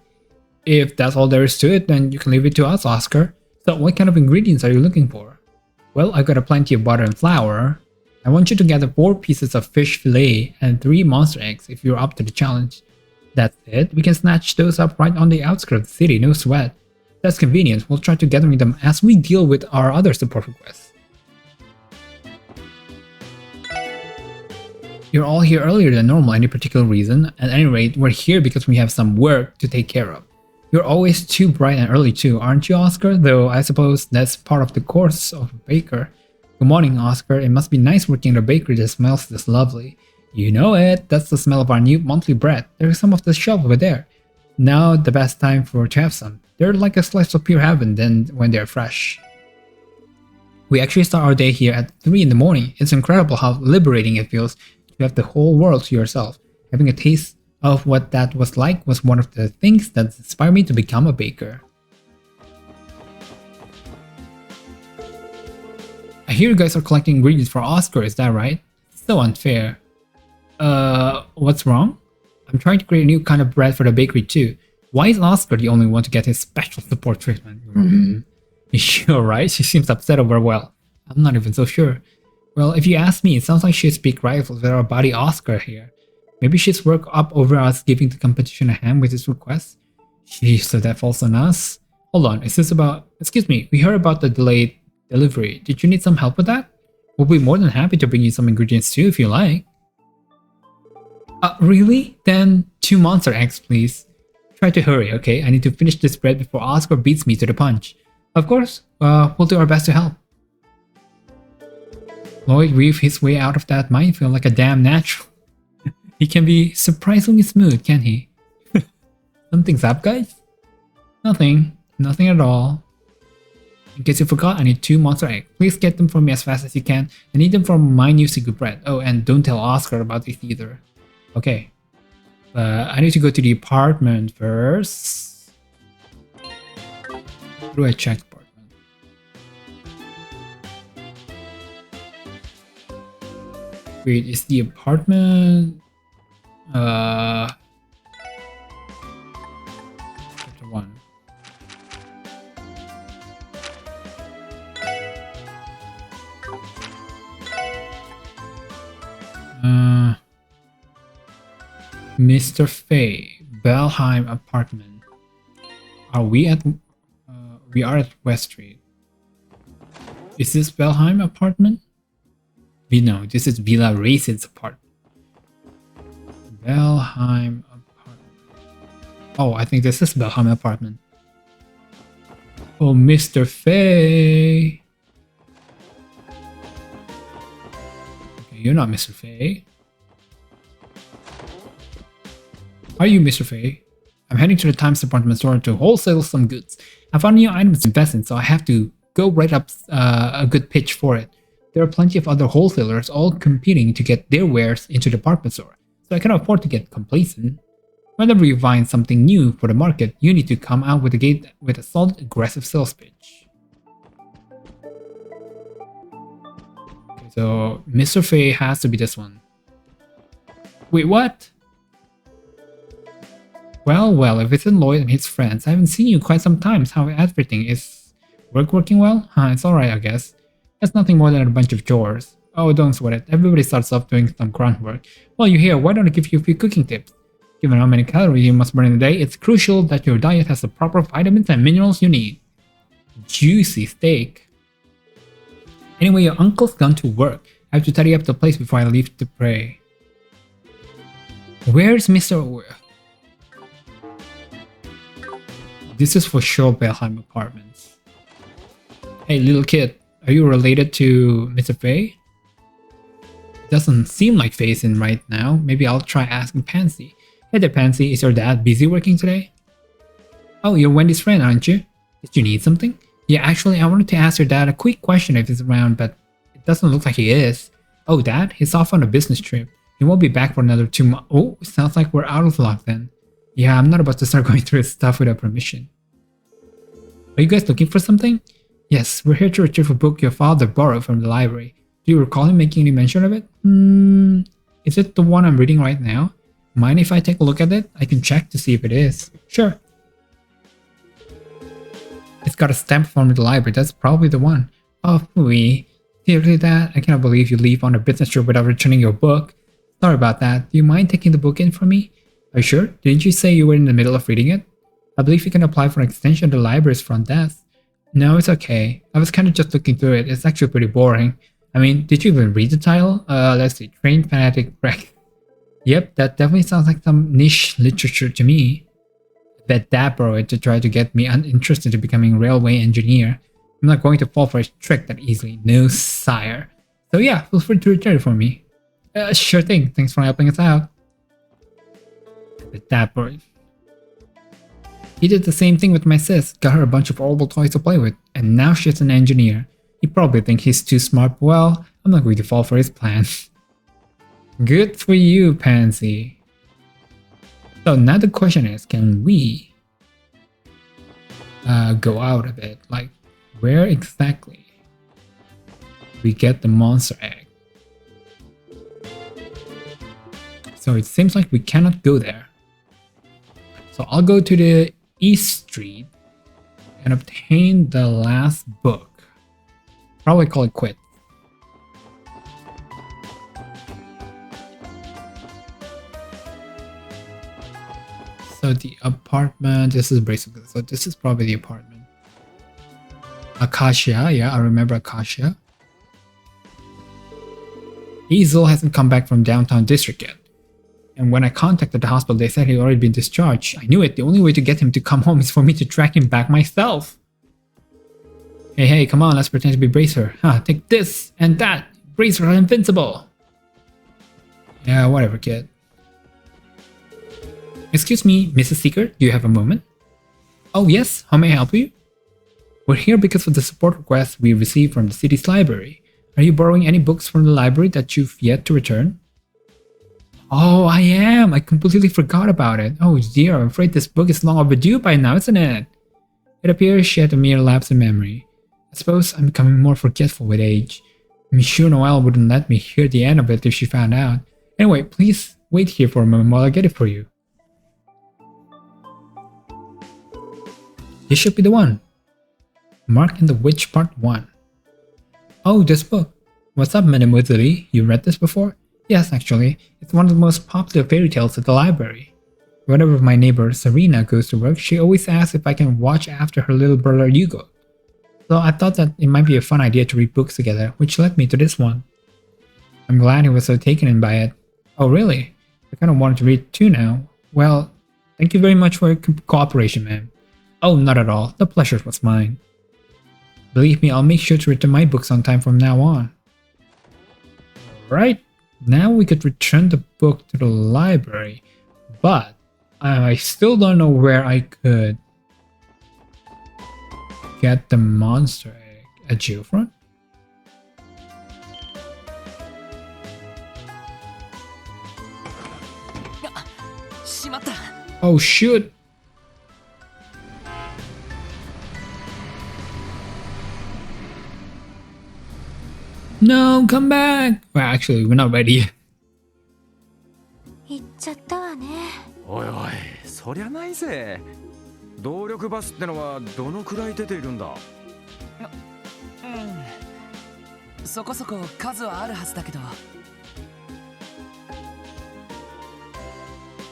B: If that's all there is to it, then you can leave it to us, Oscar. So what kind of ingredients are you looking for? Well, I've got a plenty of butter and flour. I want you to gather 4 pieces of fish fillet and 3 monster eggs if you're up to the challenge. That's it, we can snatch those up right on the outskirts of the city, no sweat. That's convenient, we'll try to gather them as we deal with our other support requests. You're all here earlier than normal, any particular reason? At any rate, we're here because we have some work to take care of. You're always too bright and early too, aren't you, Oscar? Though I suppose that's part of the course of a baker. Good morning, Oscar. It must be nice working in a bakery that smells this lovely. You know it, that's the smell of our new monthly bread. There's some of the shelf over there. Now the best time to have some. They're like a slice of pure heaven then when they're fresh. We actually start our day here at 3 in the morning. It's incredible how liberating it feels to have the whole world to yourself. Having a taste of what that was like was one of the things that inspired me to become a baker. I hear you guys are collecting ingredients for Oscar, is that right? So unfair. What's wrong? I'm trying to create a new kind of bread for the bakery too. Why is Oscar the only one to get his special support treatment? Is she alright? She seems upset over, well, I'm not even so sure. Well, if you ask me, it sounds like she's big rivals with our buddy Oscar here. Maybe she's worked up over us giving the competition a hand with his request? Jeez, so that falls on us? Hold on, is this about... Excuse me, we heard about the delayed delivery. Did you need some help with that? We'll be more than happy to bring you some ingredients too if you like. Really? Then 2 monster eggs, please. Try to hurry, okay? I need to finish this bread before Oscar beats me to the punch. Of course, we'll do our best to help. Lloyd weaved his way out of that minefield like a damn natural. He can be surprisingly smooth, can't he? Something's up, guys? Nothing. Nothing at all. In case you forgot, I need 2 monster eggs. Please get them for me as fast as you can. I need them for my new secret bread. Oh, and don't tell Oscar about this either. Okay. I need to go to the apartment first. How do I check the apartment? Wait, is the apartment... Chapter 1. Mr. Fay, Belheim apartment. Are we at... we are at West Street. Is this Belheim apartment? No, this is Villa Racid's apartment. Belheim apartment. Oh, I think this is Belheim apartment. Oh, Mr. Fay. Okay, you're not Mr. Fay. Are you Mr. Fay? I'm heading to the Times department store to wholesale some goods. I found new items to invest in, so I have to go write up a good pitch for it. There are plenty of other wholesalers all competing to get their wares into the department store, so I cannot afford to get complacent. Whenever you find something new for the market, you need to come out with a solid, aggressive sales pitch. Okay, so Mr. Fay has to be this one. Wait, what? Well, if it's in Lloyd and his friends, I haven't seen you quite some time. How everything is working well? It's alright, I guess. That's nothing more than a bunch of chores. Oh, don't sweat it. Everybody starts off doing some grunt work. Well, you're here. Why don't I give you a few cooking tips? Given how many calories you must burn in a day, it's crucial that your diet has the proper vitamins and minerals you need. Juicy steak. Anyway, your uncle's gone to work. I have to tidy up the place before I leave to pray. Where's Mr. This is for sure Belheim Apartments. Hey, little kid, are you related to Mr. Fay? Doesn't seem like Fay's in right now. Maybe I'll try asking Pansy. Hey there, Pansy, is your dad busy working today? Oh, you're Wendy's friend, aren't you? Did you need something? Yeah, actually, I wanted to ask your dad a quick question if he's around, but it doesn't look like he is. Oh, Dad? He's off on a business trip. He won't be back for another 2 months. Oh, sounds like we're out of luck then. Yeah, I'm not about to start going through his stuff without permission. Are you guys looking for something? Yes, we're here to retrieve a book your father borrowed from the library. Do you recall him making any mention of it? Is it the one I'm reading right now? Mind if I take a look at it? I can check to see if it is. Sure. It's got a stamp from the library. That's probably the one. Oh, oui. Seriously, Dad? I cannot believe you leave on a business trip without returning your book. Sorry about that. Do you mind taking the book in for me? Are you sure? Didn't you say you were in the middle of reading it? I believe you can apply for an extension at the library's front desk. No, it's okay. I was kind of just looking through it. It's actually pretty boring. I mean, did you even read the title? Let's see. Trained Fanatic Wreck. Yep, that definitely sounds like some niche literature to me. I bet Dad borrowed it to try to get me uninterested in becoming a railway engineer. I'm not going to fall for his trick that easily. No, sire. So yeah, feel free to return it for me. Sure thing. Thanks for helping us out. But Dad borrowed. He did the same thing with my sis, got her a bunch of horrible toys to play with, and now she's an engineer. He probably thinks he's too smart, but well, I'm not going to fall for his plan. Good for you, Pansy. So now the question is, can we go out of it? Like, where exactly we get the monster egg? So it seems like we cannot go there. So I'll go to the East Street and obtain the last book. Probably call it quit. So the apartment, this is basically, so this is probably the apartment. Acacia, yeah, I remember Acacia. Easel hasn't come back from downtown district yet. And when I contacted the hospital, they said he'd already been discharged. I knew it, the only way to get him to come home is for me to track him back myself. Hey, come on, let's pretend to be Bracer. Take this and that. Bracer are invincible. Yeah, whatever, kid. Excuse me, Mrs. Seeker, do you have a moment? Oh yes, how may I help you? We're here because of the support request we received from the city's library. Are you borrowing any books from the library that you've yet to return? Oh, I am! I completely forgot about it. Oh dear, I'm afraid this book is long overdue by now, isn't it? It appears she had a mere lapse in memory. I suppose I'm becoming more forgetful with age. I'm sure Noelle wouldn't let me hear the end of it if she found out. Anyway, please wait here for a moment while I get it for you. This should be the one. Mark and the Witch Part 1. Oh, this book. What's up, Mademoiselle? You read this before? Yes, actually. It's one of the most popular fairy tales at the library. Whenever my neighbor Serena goes to work, she always asks if I can watch after her little brother Hugo. So I thought that it might be a fun idea to read books together, which led me to this one. I'm glad he was so taken in by it. Oh really? I kind of wanted to read it too now. Well, thank you very much for your cooperation, ma'am. Oh, not at all. The pleasure was mine. Believe me, I'll make sure to return my books on time from now on. Right, now we could return the book to the library, but I still don't know where I could get the monster egg. At Geofront? Oh shoot! No, come back! Well, actually, we're not ready yet.
D: 行っちゃったわね。
G: おいおい、そりゃないぜ。動力バスってのはどのくらい出ているんだ？
F: そこそこ数はあるはずだけど。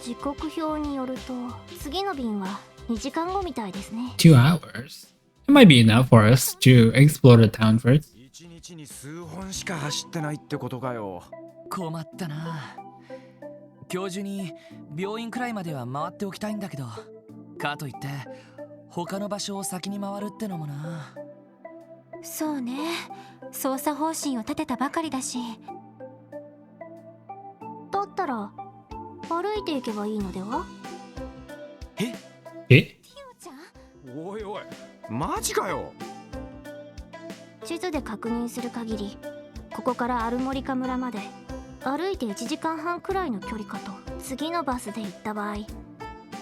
D: 時刻表によると次の便は2時間後みたいですね。
B: 2 hours? It might be enough for us to explore the town first.
G: 1日に数本しか走ってないってことかよ。
F: 困ったな。今日中に病院くらいまでは回っておきたいんだけど、かといって他の場所を先に回るってのもな。
D: そうね、捜査方針を立てたばかりだし。だったら歩いていけばいいのでは？
B: え？
D: ティオちゃん？
G: おいおい、マジかよ。
D: 地図で確認する限り、ここからアルモリカ村まで歩いて1時間半くらいの距離かと。次のバスで行った場合、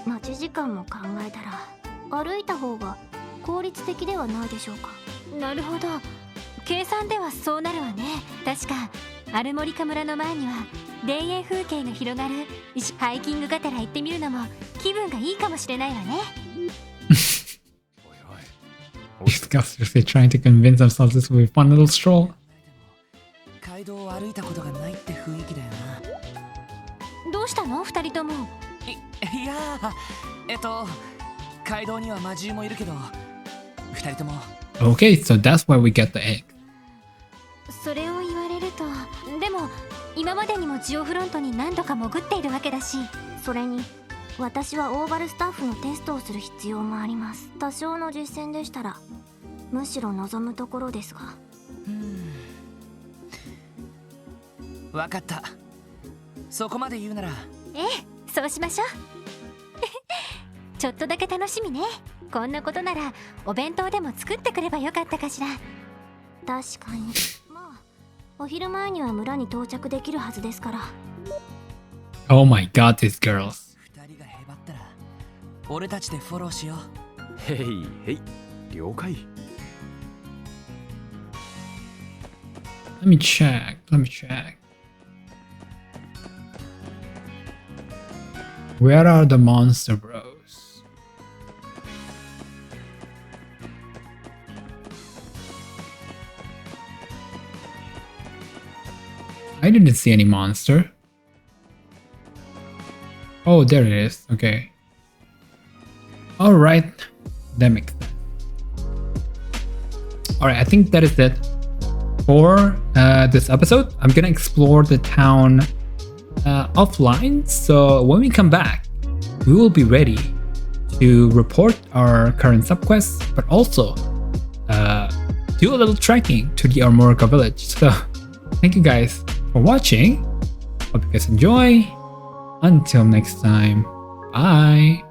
D: 待ち時間も考えたら歩いた方が効率的ではないでしょうか。なるほど、計算ではそうなるわね。確かアルモリカ村の前には田園風景が広がるハイキングがてら行ってみるのも気分がいいかもしれないわね。
B: These guys are trying to convince themselves this will be a fun little stroll.
F: 街道を歩いたことがないって雰囲気だよな。
D: どうしたの2人とも？
F: いや街道には魔獣もいるけど、2人とも。
B: Okay, so that's where we get the egg.
D: それを言われると、でも今までにもジオフロントに何度か潜っているわけだし、それに私はオーバルスタッフのテストをする必要もあります。多少の実践でしたらむしろ望むところですが。
F: わかった。そこまで言うなら。
D: ええ、そうしましょう。ちょっとだけ楽しみね。こんなことならお弁当でも作ってくればよかったかしら。確かに。まあお昼前には村に到着できるはずですから。
B: Oh my god, these girls.
F: 2人がヘ俺たちでフォローしよう。
G: へいへい、了解。
B: Let me check. Where are the monster bros? I didn't see any monster. Oh, there it is. Okay. Alright. That makes sense. Alright, I think that is it for this episode. I'm gonna explore the town offline. So when we come back, we will be ready to report our current subquests, but also do a little trekking to the Armorica village. So thank you guys for watching. Hope you guys enjoy. Until next time, bye.